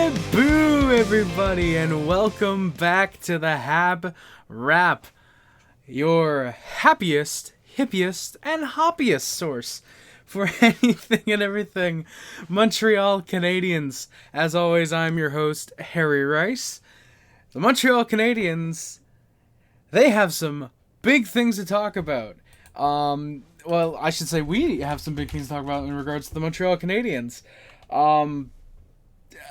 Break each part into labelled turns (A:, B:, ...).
A: Boo, everybody, and welcome back to the HabWrap, your happiest, hippiest, and hoppiest source for anything and everything Montreal Canadiens. As always, I'm your host, Harry Rice. The Montreal Canadiens, they have some big things to talk about. Well, I should say we have some big things to talk about in regards to the Montreal Canadiens.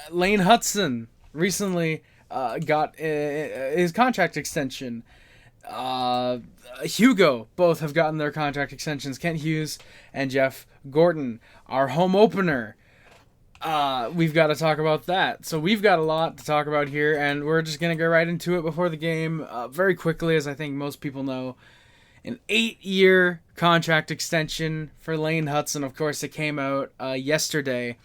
A: Lane Hutson recently got his contract extension. HuGo both have gotten their contract extensions. Kent Hughes and Jeff Gorton. Our home opener. We've got to talk about that. So we've got a lot to talk about here, and we're just going to go right into it before the game. Very quickly, as I think most people know, an 8-year contract extension for Lane Hutson. Of course, it came out yesterday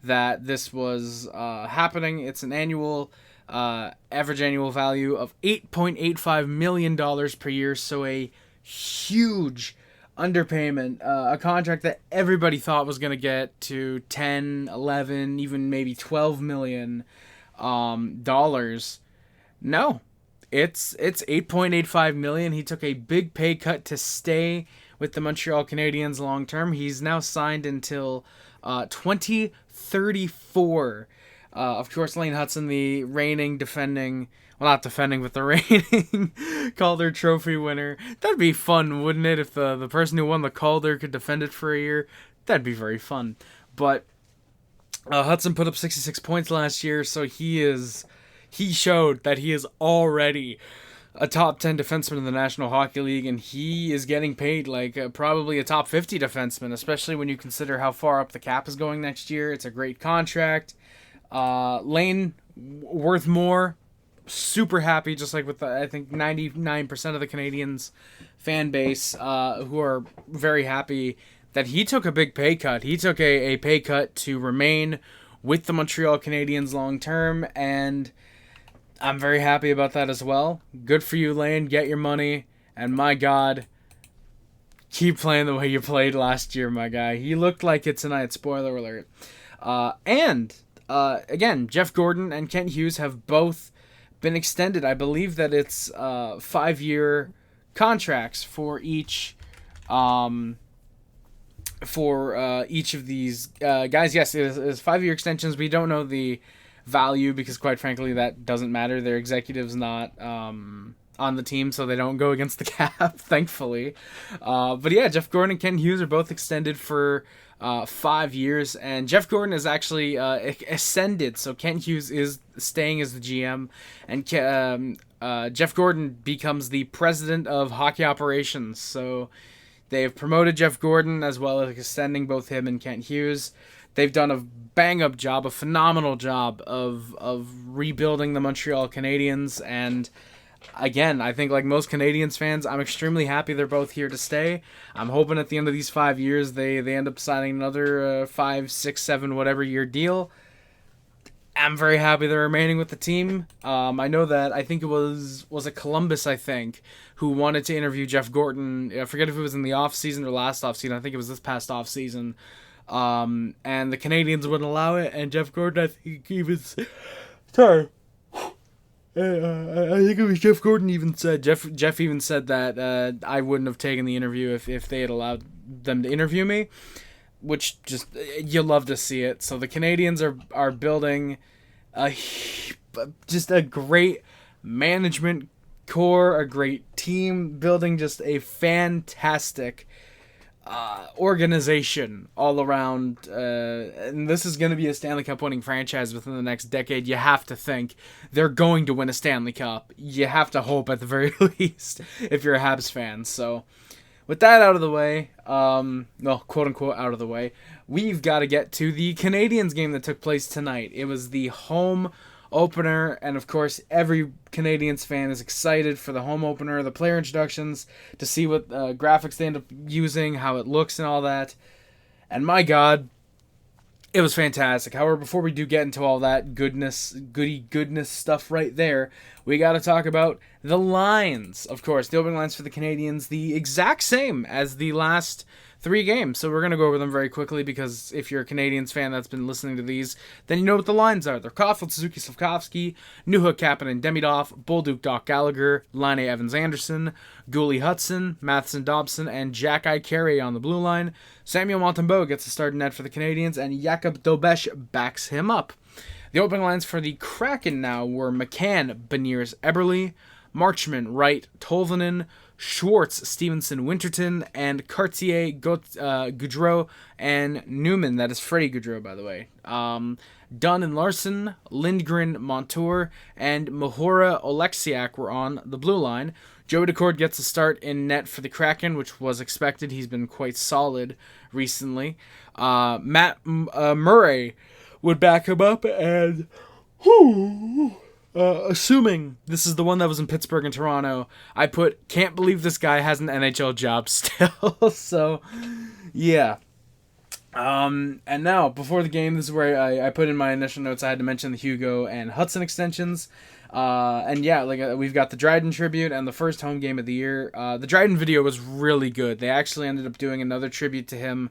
A: that this was happening. It's an average annual value of $8.85 million per year, so a huge underpayment, a contract that everybody thought was going to get to 10, 11, even maybe $12 million dollars. No, it's $8.85 million. He took a big pay cut to stay with the Montreal Canadiens long term. He's now signed until 2034. Of course, Lane Hutson, the reigning Calder Trophy winner. That'd be fun, wouldn't it, if the person who won the Calder could defend it for a year? That'd be very fun. But Hutson put up 66 points last year, so he showed that he is already a top 10 defenseman in the National Hockey League, and he is getting paid like probably a top 50 defenseman, especially when you consider how far up the cap is going next year. It's a great contract. Lane, worth more. Super happy, just like with I think 99% of the Canadiens fan base who are very happy that he took a big pay cut. He took a pay cut to remain with the Montreal Canadiens long term, and I'm very happy about that as well. Good for you, Lane. Get your money. And my God, keep playing the way you played last year, my guy. He looked like it tonight. Spoiler alert. Again, Jeff Gorton and Kent Hughes have both been extended. I believe that it's 5-year contracts for each of these guys. Yes, it is 5-year extensions. We don't know the value because, quite frankly, that doesn't matter. Their executive's not on the team, so they don't go against the cap, thankfully. But yeah, Jeff Gorton and Ken Hughes are both extended for 5 years, and Jeff Gorton is actually ascended, so Kent Hughes is staying as the GM, and Jeff Gorton becomes the president of hockey operations. So they have promoted Jeff Gorton as well as extending both him and Kent Hughes. They've done a bang-up job, a phenomenal job of rebuilding the Montreal Canadiens. And again, I think like most Canadiens fans, I'm extremely happy they're both here to stay. I'm hoping at the end of these 5 years, they end up signing another 5, 6, 7, whatever year deal. I'm very happy they're remaining with the team. I know that I think it was it Columbus, I think, who wanted to interview Jeff Gorton. I forget if it was in the offseason or last offseason. I think it was this past offseason. And the Canadiens wouldn't allow it, and Jeff Gorton, I think he was... Sorry. I think it was Jeff Gorton even said... Jeff even said that I wouldn't have taken the interview if they had allowed them to interview me, which just... You love to see it. So the Canadiens are building just a great management core, a great team, building just a fantastic organization all around, and this is going to be a Stanley Cup winning franchise within the next decade. You have to think they're going to win a Stanley Cup. You have to hope at the very least if you're a Habs fan. So with that out of the way, well, quote unquote out of the way, we've got to get to the Canadiens game that took place tonight. It was the home opener, and of course every Canadiens fan is excited for the home opener, the player introductions, to see what graphics they end up using, how it looks and all that. And my God, it was fantastic. However, before we do get into all that goodness stuff right there, we got to talk about the lines. Of course, the opening lines for the Canadiens, the exact same as the last 3 games. So we're going to go over them very quickly because if you're a Canadiens fan that's been listening to these, then you know what the lines are. They're Caulfield, Suzuki, Slafkovsky, Newhook, Kapanen, Demidov, Bolduc, Doc Gallagher, Laine Evans-Anderson, Lane Hutson, Matheson, Dobson, and Jack Carey on the blue line. Samuel Montembeault gets a start in net for the Canadiens, and Jakub Dobeš backs him up. The opening lines for the Kraken now were McCann, Beniers, Eberle, Marchman, Wright, Tolvanen, Schwartz, Stevenson, Winterton, and Cartier, Goudreau, and Newman. That is Freddie Goudreau, by the way. Dunn and Larson, Lindgren, Montour, and Mahora Oleksiak were on the blue line. Joey Daccord gets a start in net for the Kraken, which was expected. He's been quite solid recently. Matt Murray would back him up, and assuming this is the one that was in Pittsburgh and Toronto, I put, can't believe this guy has an NHL job still. So, yeah. And now, before the game, this is where I put in my initial notes, I had to mention the HuGo and Hutson extensions. And yeah, we've got the Dryden tribute and the first home game of the year. The Dryden video was really good. They actually ended up doing another tribute to him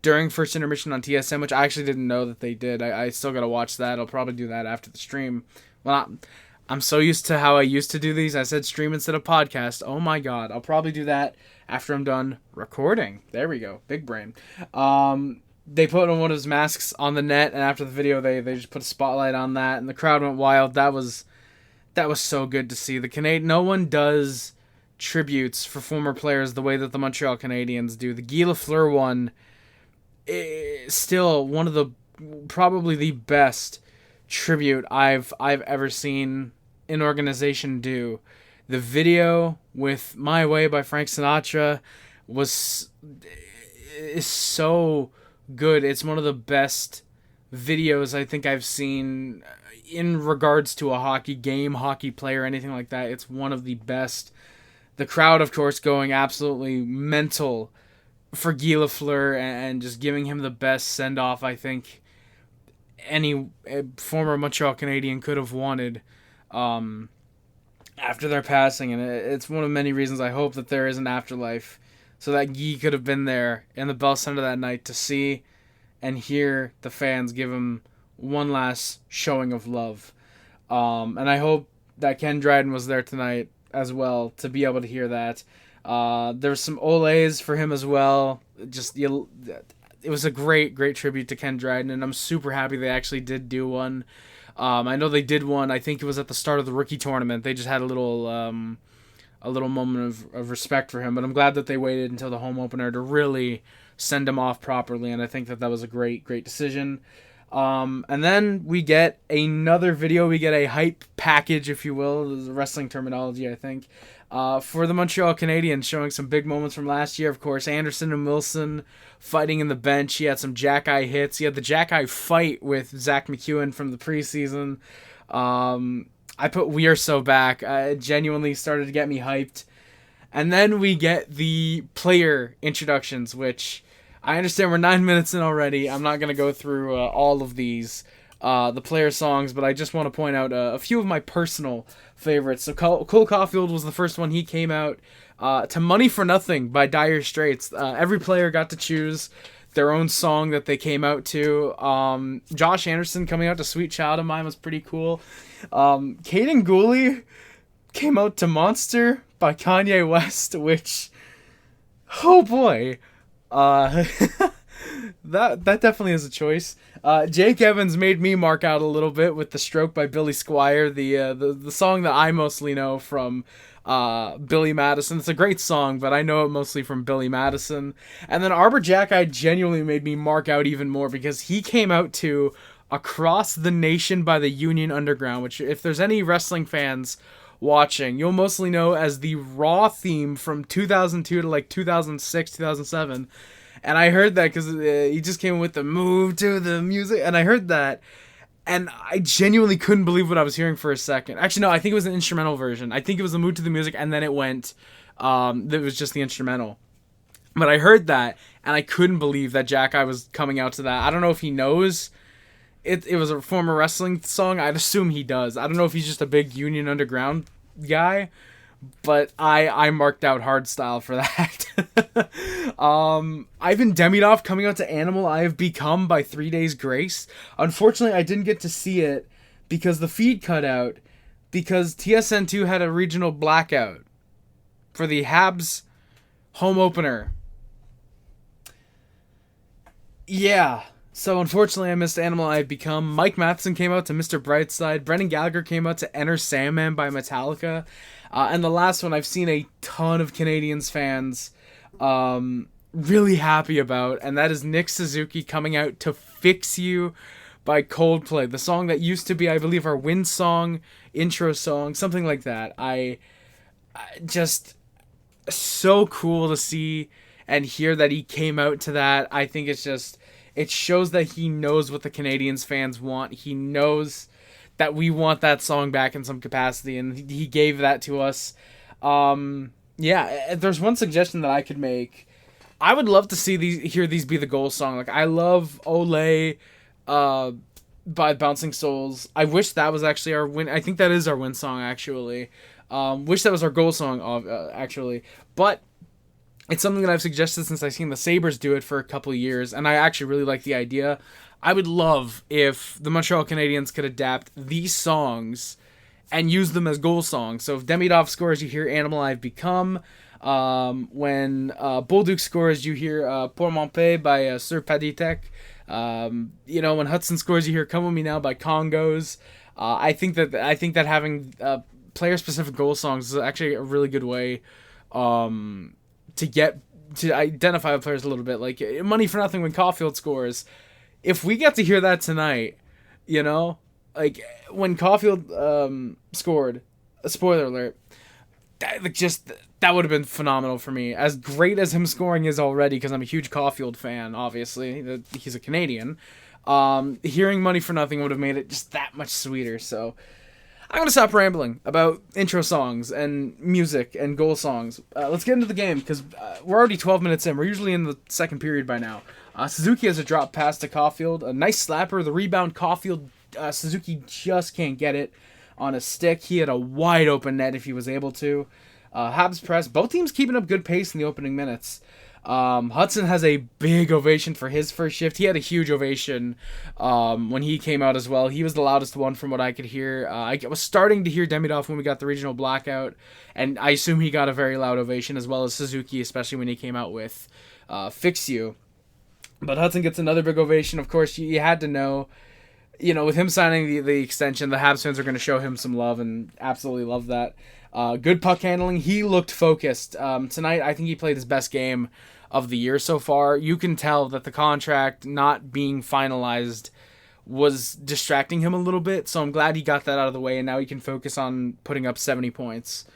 A: during first intermission on TSN, which I actually didn't know that they did. I still got to watch that. I'll probably do that after the stream. Well, I'm so used to how I used to do these. I said stream instead of podcast. Oh my god. I'll probably do that after I'm done recording. There we go. Big brain. They put on one of his masks on the net, and after the video, they just put a spotlight on that, and the crowd went wild. That was so good to see. No one does tributes for former players the way that the Montreal Canadiens do. The Guy Lafleur one is still one of the probably the best tribute I've ever seen an organization do. The video with My Way by Frank Sinatra is so good. It's one of the best videos I think I've seen in regards to a hockey game, hockey player, anything like that. It's one of the best. The crowd, of course, going absolutely mental for Guy Lafleur and just giving him the best send-off I think any former Montreal Canadien could have wanted after their passing. And it's one of many reasons I hope that there is an afterlife, so that Guy could have been there in the Bell Center that night to see and hear the fans give him one last showing of love. And I hope that Ken Dryden was there tonight as well to be able to hear that. There's some Olays for him as well. It was a great tribute to Ken Dryden, and I'm super happy they actually did do one. I know they did one, I think it was at the start of the rookie tournament. They just had a little moment of respect for him, but I'm glad that they waited until the home opener to really send him off properly, and I think that was a great decision. And then we get another video. We get a hype package, if you will. This is wrestling terminology, I think. For the Montreal Canadiens, showing some big moments from last year, of course. Anderson and Wilson fighting in the bench. He had some Jack-Eye hits. He had the Jack-Eye fight with Zach McEwen from the preseason. I put We Are So Back. It genuinely started to get me hyped. And then we get the player introductions, which I understand we're 9 minutes in already. I'm not going to go through all of these, the player songs, but I just want to point out a few of my personal favorites. So Cole Caulfield was the first one. He came out to Money for Nothing by Dire Straits. Every player got to choose their own song that they came out to. Josh Anderson coming out to Sweet Child of Mine was pretty cool. Caden Gooley came out to Monster by Kanye West, which, oh boy. That definitely is a choice. Jake Evans made me mark out a little bit with The Stroke by Billy Squier, the song that I mostly know from Billy Madison. It's a great song, but I know it mostly from Billy Madison. And then Arbor Jack-Eye genuinely made me mark out even more because he came out to Across the Nation by the Union Underground, which if there's any wrestling fans watching, you'll mostly know as the Raw theme from 2002 to like 2006, 2007. And I heard that because he just came with the move to the music, and I heard that, and I genuinely couldn't believe what I was hearing for a second. Actually, no, I think it was an instrumental version. I think it was the move to the music, and then it went, it was just the instrumental. But I heard that, and I couldn't believe that Jack-Eye was coming out to that. I don't know if he knows it was a former wrestling song. I'd assume he does. I don't know if he's just a big Union Underground guy, but I marked out hard style for that. Ivan Demidov coming out to Animal I Have Become by 3 Days Grace. Unfortunately, I didn't get to see it because the feed cut out because TSN2 had a regional blackout for the Habs home opener. Yeah. So unfortunately, I missed Animal I Have Become. Mike Matheson came out to Mr. Brightside. Brendan Gallagher came out to Enter Sandman by Metallica. And the last one I've seen a ton of Canadians fans really happy about, and that is Nick Suzuki coming out to Fix You by Coldplay. The song that used to be, I believe, our win song, intro song, something like that. I just so cool to see and hear that he came out to that. I think it's just, it shows that he knows what the Canadians fans want. He knows that we want that song back in some capacity, and he gave that to us. Yeah, there's one suggestion that I could make. I would love to hear these be the goal song. Like, I love Olay by Bouncing Souls. I wish that was actually our win. I think that is our win song, actually. Wish that was our goal song, actually. But it's something that I've suggested since I've seen the Sabres do it for a couple of years, and I actually really like the idea. I would love if the Montreal Canadiens could adapt these songs and use them as goal songs. So if Demidov scores, you hear Animal I've Become. When Bolduc scores, you hear Pour Mon Paix by Sir Paditek. When Hutson scores, you hear Come With Me Now by Congos. I think that having player-specific goal songs is actually a really good way to identify with players a little bit. Like Money for Nothing when Caulfield scores. If we get to hear that tonight, like when Caulfield scored, spoiler alert, that would have been phenomenal for me. As great as him scoring is already, because I'm a huge Caulfield fan, obviously, he's a Canadian, hearing Money for Nothing would have made it just that much sweeter. So I'm going to stop rambling about intro songs and music and goal songs. Let's get into the game, because we're already 12 minutes in. We're usually in the second period by now. Suzuki has a drop pass to Caulfield. A nice slapper. The rebound, Caulfield, Suzuki just can't get it on a stick. He had a wide open net if he was able to. Habs press. Both teams keeping up good pace in the opening minutes. Hutson has a big ovation for his first shift. He had a huge ovation when he came out as well. He was the loudest one from what I could hear. I was starting to hear Demidov when we got the regional blackout, and I assume he got a very loud ovation, as well as Suzuki, especially when he came out with Fix You. But Hutson gets another big ovation. Of course, you had to know, with him signing the extension, the Habs fans are going to show him some love, and absolutely love that. Good puck handling. He looked focused. Tonight, I think he played his best game of the year so far. You can tell that the contract not being finalized was distracting him a little bit, so I'm glad he got that out of the way, and now he can focus on putting up 70 points.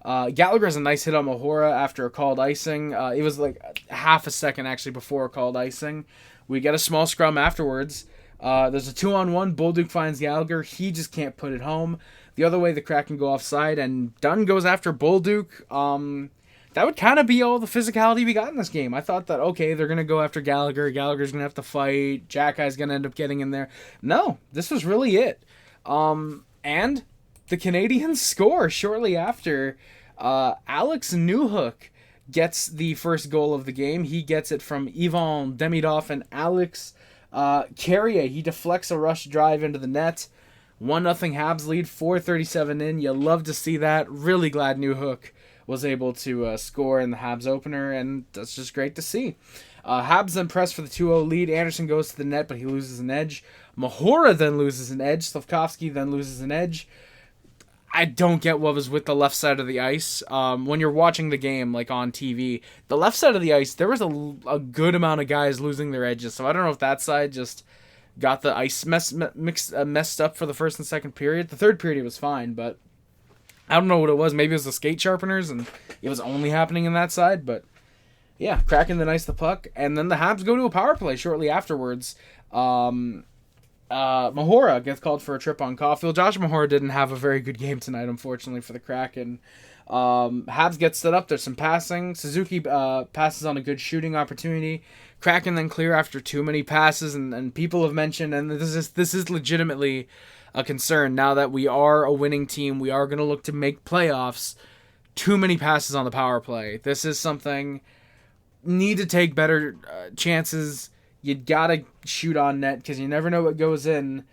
A: Gallagher has a nice hit on Mahora after a called icing. It was like half a second actually before a called icing. We get a small scrum afterwards. There's a 2-on-1. Bolduc finds Gallagher. He just can't put it home. The other way, the Kraken go offside, and Dunn goes after Bolduc. That would kind of be all the physicality we got in this game. I thought that, okay, they're going to go after Gallagher. Gallagher's going to have to fight. Jackie's going to end up getting in there. No, this was really it. And the Canadians score shortly after. Alex Newhook gets the first goal of the game. He gets it from Ivan Demidov and Alex Carrier. He deflects a rush drive into the net. 1-0 Habs lead, 4:37 in. You love to see that. Really glad Newhook was able to score in the Habs opener, and that's just great to see. Habs then press for the 2-0 lead. Anderson goes to the net, but he loses an edge. Mahora then loses an edge. Slavkovsky then loses an edge. I don't get what was with the left side of the ice. When you're watching the game, like on TV, the left side of the ice, there was a good amount of guys losing their edges. So I don't know if that side just got the ice messed up for the first and second period. The third period was fine, but I don't know what it was. Maybe it was the skate sharpeners, and it was only happening in that side. But yeah, Kraken then ice the puck, and then the Habs go to a power play shortly afterwards. Mahora gets called for a trip on Caulfield. Josh Mahora didn't have a very good game tonight, unfortunately, for the Kraken. Habs gets set up. There's some passing. Suzuki passes on a good shooting opportunity. Kraken then clear after too many passes, and people have mentioned, and this is legitimately a concern now that we are a winning team. We are going to look to make playoffs. Too many passes on the power play. This is something need to take better chances. You gotta shoot on net because you never know what goes in.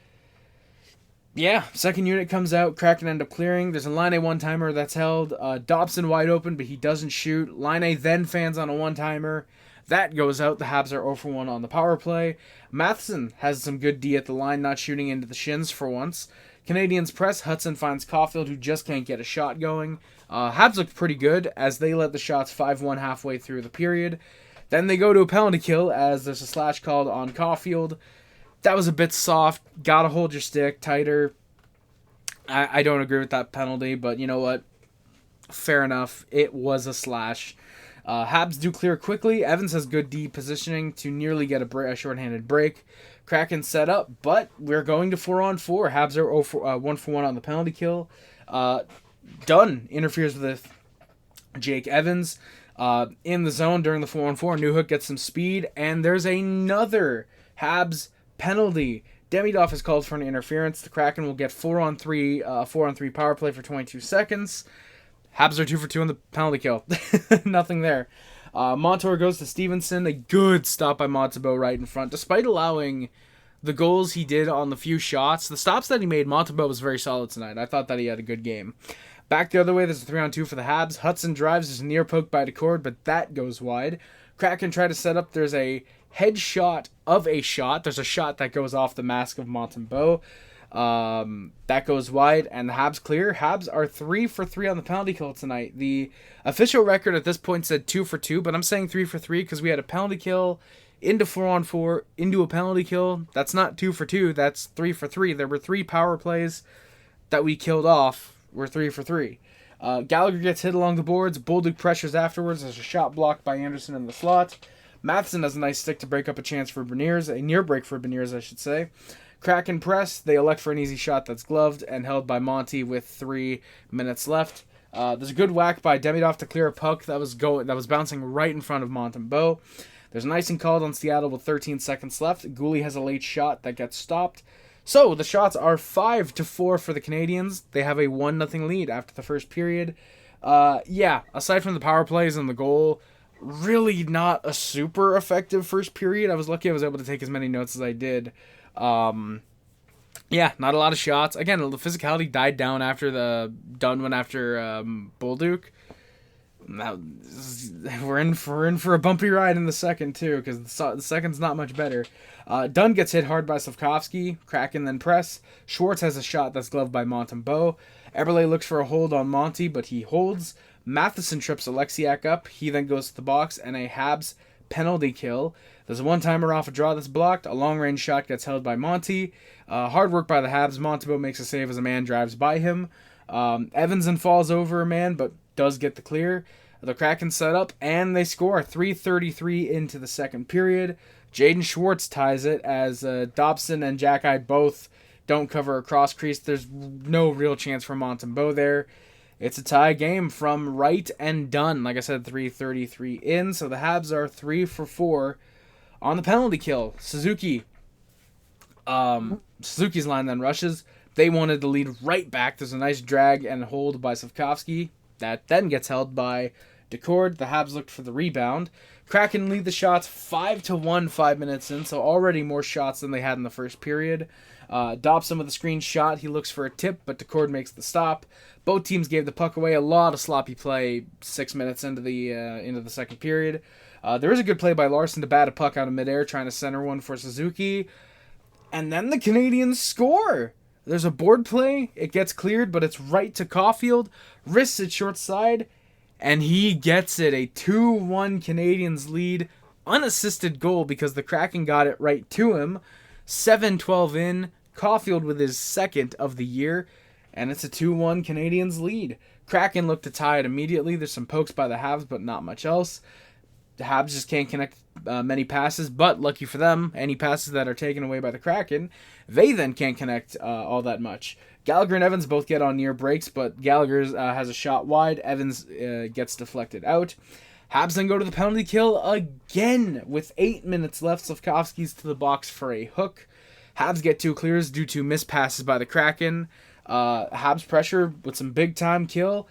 A: Yeah, second unit comes out. Kraken end up clearing. There's a Line A one-timer that's held. Dobson wide open, but he doesn't shoot. Line A then fans on a one-timer. That goes out. The Habs are 0 for 1 on the power play. Matheson has some good D at the line, not shooting into the shins for once. Canadians press. Hutson finds Caulfield, who just can't get a shot going. Habs look pretty good as they let the shots 5-1 halfway through the period. Then they go to a penalty kill as there's a slash called on Caulfield. That was a bit soft. Gotta hold your stick tighter. I don't agree with that penalty, but you know what? Fair enough. It was a slash. Habs do clear quickly. Evans has good D positioning to nearly get a shorthanded break. Kraken set up, but we're going to 4-on-4. Habs are 1 for 1 on the penalty kill. Dunn interferes with Jake Evans in the zone during the 4-on-4. Newhook gets some speed, and there's another Habs penalty. Demidov is called for an interference. The Kraken will get 4-on-3 power play for 22 seconds. Habs are 2 for 2 on the penalty kill. Nothing there. Montour goes to Stevenson. A good stop by Montembeault right in front. Despite allowing the goals he did on the few shots, the stops that he made, Montembeault was very solid tonight. I thought that he had a good game. Back the other way, there's a 3-on-2 for the Habs. Hutson drives, there's a near poke by Decord, but that goes wide. Kraken try to set up. There's a headshot of a shot. There's a shot that goes off the mask of Montembeault. That goes wide, and the Habs clear. Habs are 3 for 3 on the penalty kill tonight. The official record at this point said 2 for 2, but I'm saying 3 for 3 because we had a penalty kill into 4-on-4 into a penalty kill. That's not 2 for 2. That's 3 for 3. There were 3 power plays that we killed off. We're 3 for 3. Gallagher gets hit along the boards. Bolduc pressures afterwards. There's a shot blocked by Anderson in the slot. Matheson has a nice stick to break up a chance for Beniers, a near break for Beniers, I should say. Kraken press. They elect for an easy shot that's gloved and held by Monty with 3 minutes left. There's a good whack by Demidov to clear a puck that was bouncing right in front of Montembeault. There's an icing called on Seattle with 13 seconds left. Gooley has a late shot that gets stopped. So the shots are 5-4 for the Canadians. They have a 1-0 lead after the first period. Aside from the power plays and the goal, really not a super effective first period. I was lucky I was able to take as many notes as I did. Not a lot of shots. Again, the physicality died down after the Dunn went after Bolduc. Now we're in for a bumpy ride in the second too, because the second's not much better. Dunn gets hit hard by Slavkovsky. Kraken then press. Schwartz has a shot that's gloved by Montembeault. Eberle looks for a hold on Monty, but he holds. Matheson trips Alexiak up. He then goes to the box, and a Habs penalty kill. There's a one-timer off a draw that's blocked. A long-range shot gets held by Monty. Hard work by the Habs. Montembeault makes a save as a man drives by him. Evanson falls over a man, but does get the clear. The Kraken set up, and they score 3:33 into the second period. Jaden Schwartz ties it as Dobson and Jack-Eye both don't cover a cross crease. There's no real chance for Montembeault there. It's a tie game from Wright and Dunn. Like I said, 3:33 in, so the Habs are 3 for 4 on the penalty kill. Suzuki's line then rushes. They wanted the lead right back. There's a nice drag and hold by Slavkovsky. That then gets held by Decord. The Habs looked for the rebound. Kraken lead the shots 5-1 5 minutes in, so already more shots than they had in the first period. Dobson with a screen shot. He looks for a tip, but Decord makes the stop. Both teams gave the puck away. A lot of sloppy play 6 minutes into the second period. There is a good play by Larson to bat a puck out of midair, trying to center one for Suzuki. And then the Canadians score. There's a board play. It gets cleared, but it's right to Caulfield. Wrists it short side, and he gets it. A 2-1 Canadians lead. Unassisted goal because the Kraken got it right to him. 7:12 in. Caulfield with his second of the year. And it's a 2-1 Canadians lead. Kraken look to tie it immediately. There's some pokes by the Habs, but not much else. The Habs just can't connect many passes, but lucky for them, any passes that are taken away by the Kraken, they then can't connect all that much. Gallagher and Evans both get on near breaks, but Gallagher has a shot wide. Evans gets deflected out. Habs then go to the penalty kill again with 8 minutes left. Slavkovsky's to the box for a hook. Habs get 2 clears due to missed passes by the Kraken. Habs pressure with some big time kill.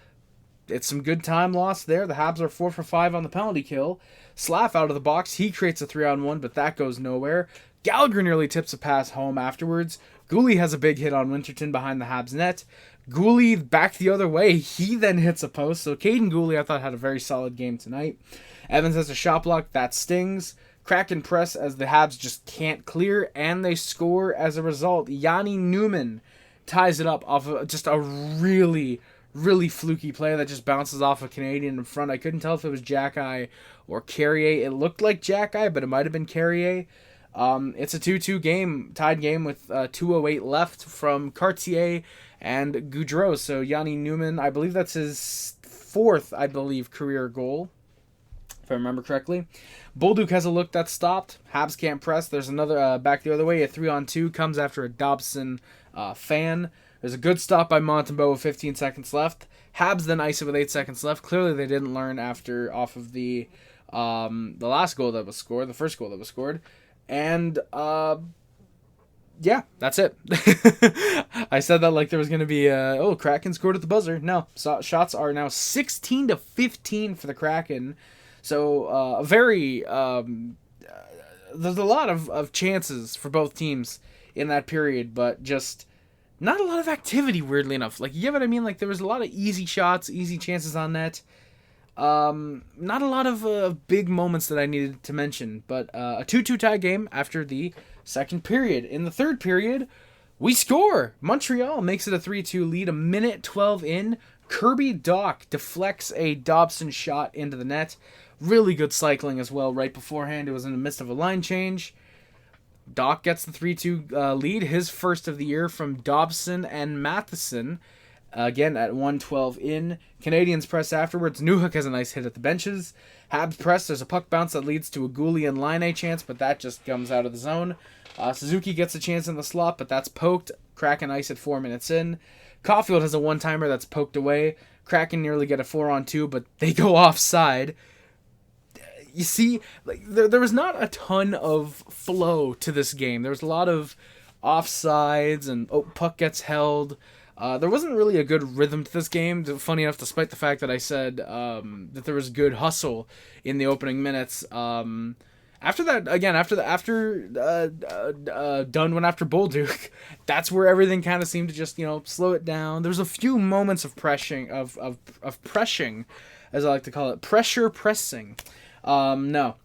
A: it's some good time lost there. The Habs are 4 for 5 on the penalty kill. Slav out of the box. He creates a 3-on-1, but that goes nowhere. Gallagher nearly tips a pass home afterwards. Gooley has a big hit on Winterton behind the Habs net. Gooley back the other way. He then hits a post. So Caden Gooley, I thought, had a very solid game tonight. Evans has a shot block. That stings. Kraken press as the Habs just can't clear, and they score as a result. Yanni Newman ties it up off of just a really, really fluky play that just bounces off a Canadian in front. I couldn't tell if it was Jack-Eye or Carrier. It looked like Jack-Eye, but it might have been Carrier. It's a 2-2 game, tied game with 2:08 left from Cartier and Goudreau. So Yanni Newman, I believe that's his fourth, career goal, if I remember correctly. Bolduc has a look that's stopped. Habs can't press. There's another back the other way. A 3-on-2 comes after a Dobson fan. There's a good stop by Montembeault with 15 seconds left. Habs then ice it with 8 seconds left. Clearly they didn't learn off of the last goal that was scored, the first goal that was scored. And yeah, that's it. I said that like there was going to be Kraken scored at the buzzer. No, shots are now 16-15 for the Kraken. So there's a lot of chances for both teams in that period, but just not a lot of activity, weirdly enough. Like, you get what I mean? Like, there was a lot of easy shots, easy chances on net. Not a lot of big moments that I needed to mention, but a 2-2 tie game after the second period. In the third period, we score. Montreal makes it a 3-2 lead, a minute 12 in. Kirby Dach deflects a Dobson shot into the net. Really good cycling as well right beforehand. It was in the midst of a line change. Dach gets the 3-2 lead, his first of the year from Dobson and Matheson. Again, at 1:12 in. Canadians press afterwards. Newhook has a nice hit at the benches. Habs press. There's a puck bounce that leads to a Gooley and Line chance, but that just comes out of the zone. Suzuki gets a chance in the slot, but that's poked. Kraken ice at 4 minutes in. Caulfield has a one-timer that's poked away. Kraken nearly get a 4-on-2, but they go offside. You see, like there was not a ton of flow to this game. There was a lot of offsides and puck gets held. There wasn't really a good rhythm to this game. Funny enough, despite the fact that I said that there was good hustle in the opening minutes. After that, again, after Dunn went after Bolduc, that's where everything kind of seemed to just slow it down. There was a few moments of pressing, as I like to call it, pressing. No.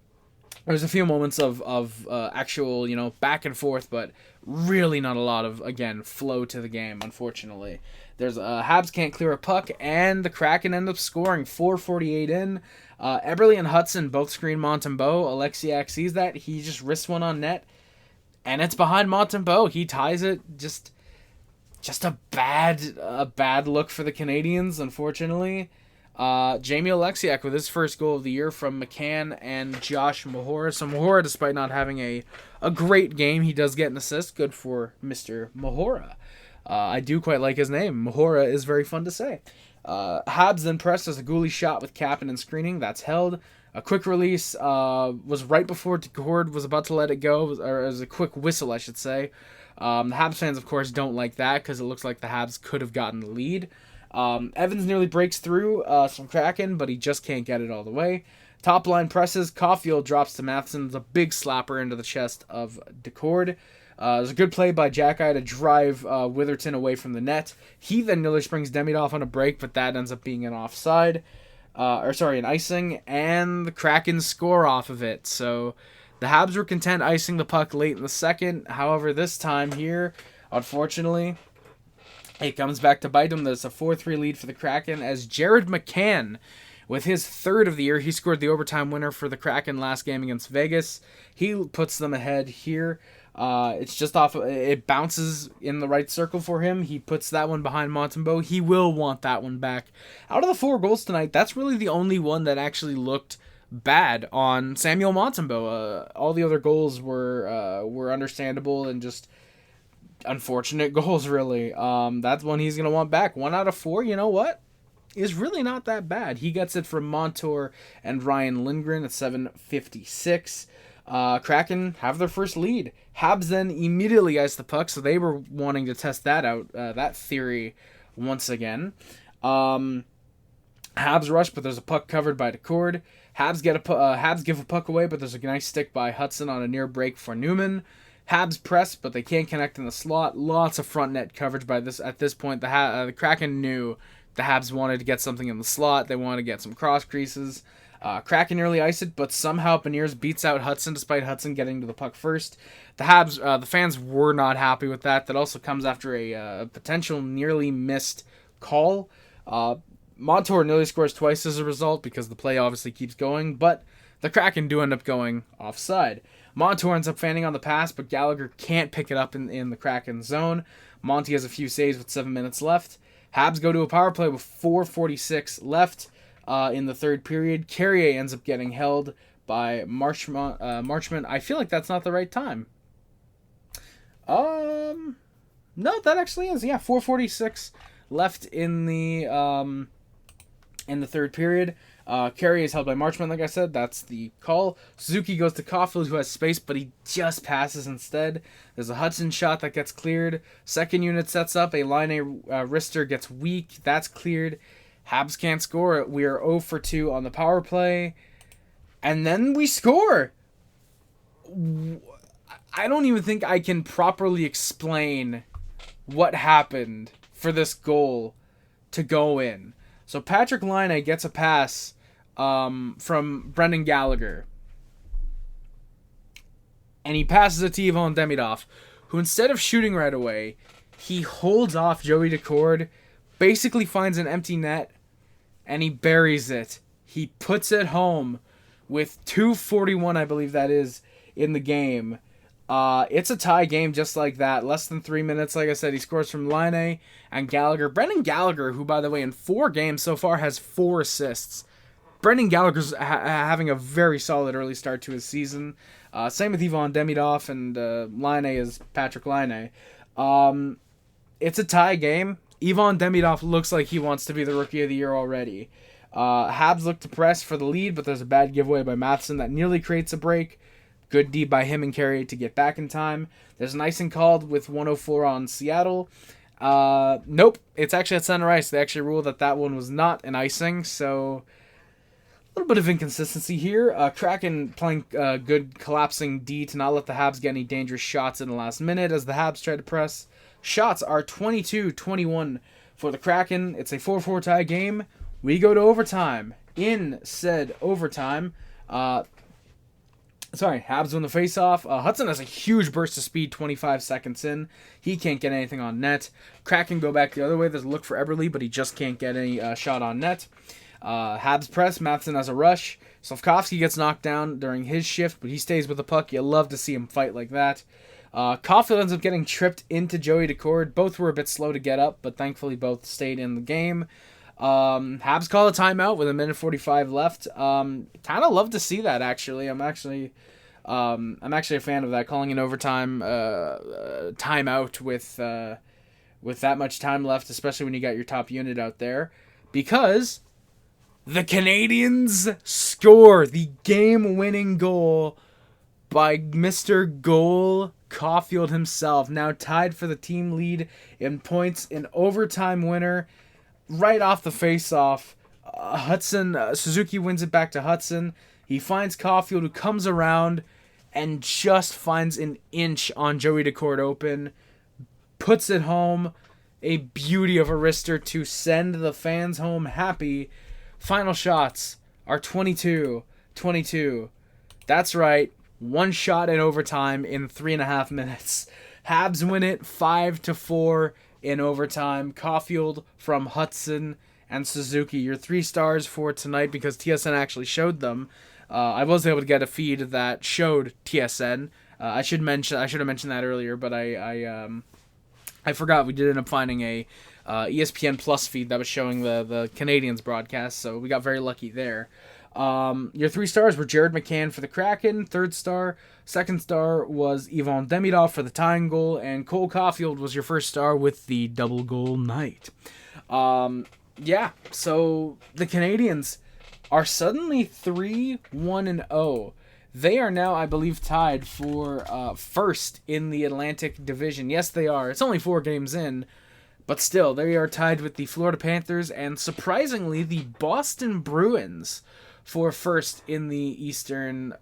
A: There's a few moments of actual, back and forth, but really not a lot of, again, flow to the game, unfortunately. There's Habs can't clear a puck, and the Kraken end up scoring 4:48 in. Eberle and Hutson both screen Montembeault. Alexiak sees that. He just risks one on net, and it's behind Montembeault. He ties it. Just a bad look for the Canadians, unfortunately. Jamie Alexiak with his first goal of the year from McCann and Josh Mahora. So Mahora, despite not having a great game, he does get an assist. Good for Mr. Mahora. I do quite like his name. Mahora is very fun to say. Habs then pressed as a Gooley shot with Kapanen screening. That's held. A quick release was right before Cord was about to let it go, or as a quick whistle, I should say. The Habs fans, of course, don't like that because it looks like the Habs could have gotten the lead. Evans nearly breaks through some Kraken, but he just can't get it all the way. Top line presses. Caulfield drops to Matheson. It's a big slapper into the chest of Decord. There's a good play by Jack-Eye to drive Witherton away from the net. He then nearly springs Demidov on a break, but that ends up being an offside. An icing, and the Kraken score off of it. So the Habs were content icing the puck late in the second. However, this time here, unfortunately, it comes back to bite them. There's a 4-3 lead for the Kraken as Jared McCann, with his third of the year, he scored the overtime winner for the Kraken last game against Vegas. He puts them ahead here. It's just off. It bounces in the right circle for him. He puts that one behind Montembeault. He will want that one back. Out of the 4 goals tonight, that's really the only one that actually looked bad on Samuel Montembeault. All the other goals were understandable and just unfortunate goals, really. That's one he's going to want back. 1 out of 4, you know what? Is really not that bad. He gets it from Montour and Ryan Lindgren at 7:56. Kraken have their first lead. Habs then immediately ice the puck, so they were wanting to test that out, that theory once again. Habs rush, but there's a puck covered by Decord. Habs give a puck away, but there's a nice stick by Hutson on a near break for Newman. Habs press, but they can't connect in the slot. Lots of front net coverage by this. At this point, the Kraken knew the Habs wanted to get something in the slot. They wanted to get some cross creases. Kraken nearly iced it, but somehow Beniers beats out Hutson despite Hutson getting to the puck first. The fans were not happy with that. That also comes after a potential nearly missed call. Montour nearly scores twice as a result because the play obviously keeps going, but the Kraken do end up going offside. Montour ends up fanning on the pass, but Gallagher can't pick it up in the Kraken zone. Monty has a few saves with 7 minutes left. Habs go to a power play with 4:46 left in the third period. Carrier ends up getting held by Marchment. I feel like that's not the right time. No, that actually is. Yeah, 4:46 left in the third period. Carey is held by Marchment, like I said. That's the call. Suzuki goes to Caulfield, who has space, but he just passes instead. There's a Hudson shot that gets cleared. Second unit sets up. A Line wrister gets weak. That's cleared. Habs can't score. We are 0 for 2 on the power play. And then we score. I don't even think I can properly explain what happened for this goal to go in. So Patrick Laine gets a pass from Brendan Gallagher. And he passes it to Ivan Demidov, who instead of shooting right away, he holds off Joey Decord, basically finds an empty net, and he buries it. He puts it home with 2:41, I believe that is, in the game. It's a tie game just like that. Less than 3 minutes, like I said, he scores from Laine and Gallagher. Brendan Gallagher, who, by the way, in 4 games so far has 4 assists. Brendan Gallagher's having a very solid early start to his season. Same with Ivan Demidov, and Laine is Patrick Laine. It's a tie game. Ivan Demidov looks like he wants to be the Rookie of the Year already. Habs look to press for the lead, but there's a bad giveaway by Matheson that nearly creates a break. Good D by him and Carey to get back in time. There's an icing called with 1:04 on Seattle. Nope, it's actually at center ice. They actually ruled that one was not an icing, so a little bit of inconsistency here. Kraken playing good collapsing D to not let the Habs get any dangerous shots in the last minute as the Habs try to press. Shots are 22-21 for the Kraken. It's a 4-4 tie game. We go to overtime. In said overtime, Habs win the faceoff. Hutson has a huge burst of speed 25 seconds in. He can't get anything on net. Kraken go back the other way. There's a look for Eberle, but he just can't get any shot on net. Habs press. Matheson has a rush. Slavkovsky gets knocked down during his shift, but he stays with the puck. You love to see him fight like that. Caulfield ends up getting tripped into Joey Decord. Both were a bit slow to get up, but thankfully both stayed in the game. Habs call a timeout with 1:45 left. Kind of love to see that, actually. I'm actually a fan of that, calling an overtime timeout with that much time left, especially when you got your top unit out there, because the Canadiens score the game-winning goal by Mr. Goal Caulfield himself, now tied for the team lead in points, in overtime winner. Right off the face-off, Suzuki wins it back to Hutson. He finds Caulfield, who comes around and just finds an inch on Joey Decord open, puts it home. A beauty of a wrister to send the fans home happy. Final shots are 22-22. That's right, one shot in overtime in 3.5 minutes. Habs win it 5-4 in overtime. Caulfield from Hutson and Suzuki. Your 3 stars for tonight, because TSN actually showed them. I was able to get a feed that showed TSN. I should have mentioned that earlier, but I forgot. We did end up finding a ESPN Plus feed that was showing the Canadiens broadcast, so we got very lucky there. Your 3 stars were Jared McCann for the Kraken, 3rd star. 2nd star was Ivan Demidov for the tying goal, and Cole Caulfield was your 1st star with the double goal night. So the Canadiens are suddenly 3-1-0. They are now, I believe, tied for 1st in the Atlantic Division. Yes, they are. It's only 4 games in, But still, they are tied with the Florida Panthers and, surprisingly, the Boston Bruins for first in the Eastern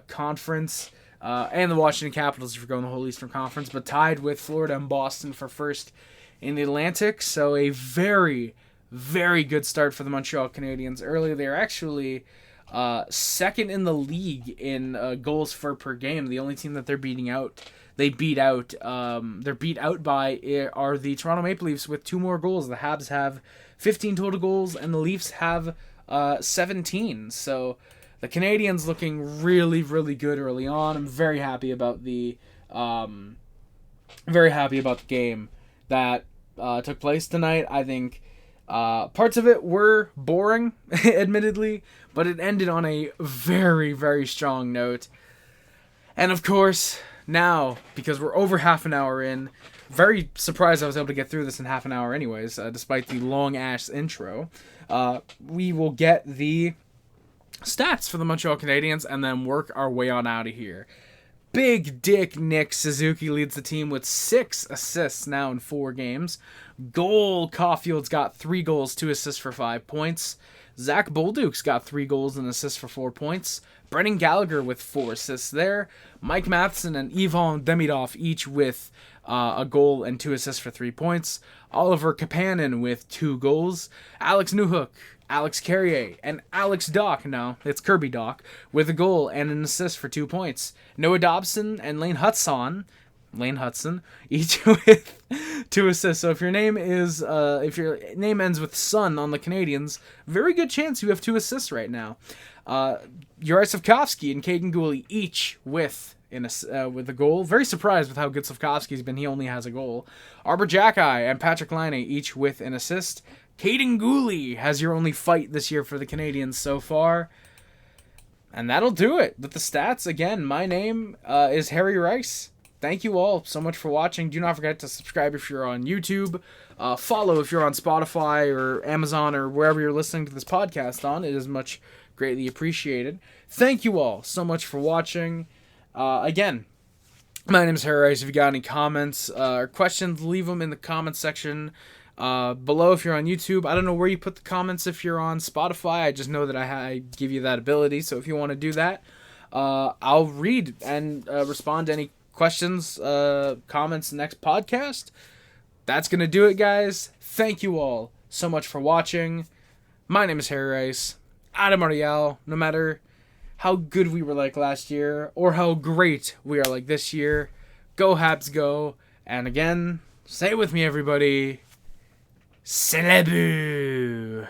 A: Conference. And the Washington Capitals if you're going the whole Eastern Conference, but tied with Florida and Boston for first in the Atlantic. So a very, very good start for the Montreal Canadiens. Earlier, they are actually second in the league in goals for per game. The only team that they're beat out by are the Toronto Maple Leafs with 2 more goals. The Habs have 15 total goals, and the Leafs have 17. So the Canadiens looking really, really good early on. I'm very happy about the game that took place tonight. I think parts of it were boring, admittedly, but it ended on a very, very strong note. And of course, now, because we're over half an hour in, very surprised I was able to get through this in half an hour anyways, despite the long-ass intro. We will get the stats for the Montreal Canadiens and then work our way on out of here. Big Dick Nick Suzuki leads the team with 6 assists now in 4 games. Caulfield's got 3 goals, 2 assists for 5 points. Zach Bolduc's got 3 goals and assists for 4 points. Brendan Gallagher with 4 assists there. Mike Matheson and Ivan Demidov each with a goal and 2 assists for 3 points. Oliver Kapanen with 2 goals. Alex Newhook, Alex Carrier, and Alex Dock, no, it's Kirby Dock, with a goal and an assist for 2 points. Noah Dobson and Lane Hutson, each with 2 assists. So if your name ends with Son on the Canadiens, very good chance you have 2 assists right now. Juraj Slafkovsky and Caden Gooley each with a goal. Very surprised with how good Slafkovsky's been. He only has a goal. Arbor Jacki and Patrick Laine each with an assist. Caden Gooley has your only fight this year for the Canadiens so far. And that'll do it with the stats. Again, my name is Harry Rice. Thank you all so much for watching. Do not forget to subscribe if you're on YouTube. Follow if you're on Spotify or Amazon or wherever you're listening to this podcast on. It is much greatly appreciated. Thank you all so much for watching. Again, my name is Harry Rice. If you got any comments or questions, leave them in the comments section below if you're on YouTube. I don't know where you put the comments if you're on Spotify. I just know that I give you that ability. So if you want to do that, I'll read and respond to any questions, comments next podcast. That's going to do it, guys. Thank you all so much for watching. My name is Harry Rice. Adam Ariel. No matter how good we were like last year or how great we are like this year, go Habs go. And again, say it with me, everybody. Celebu.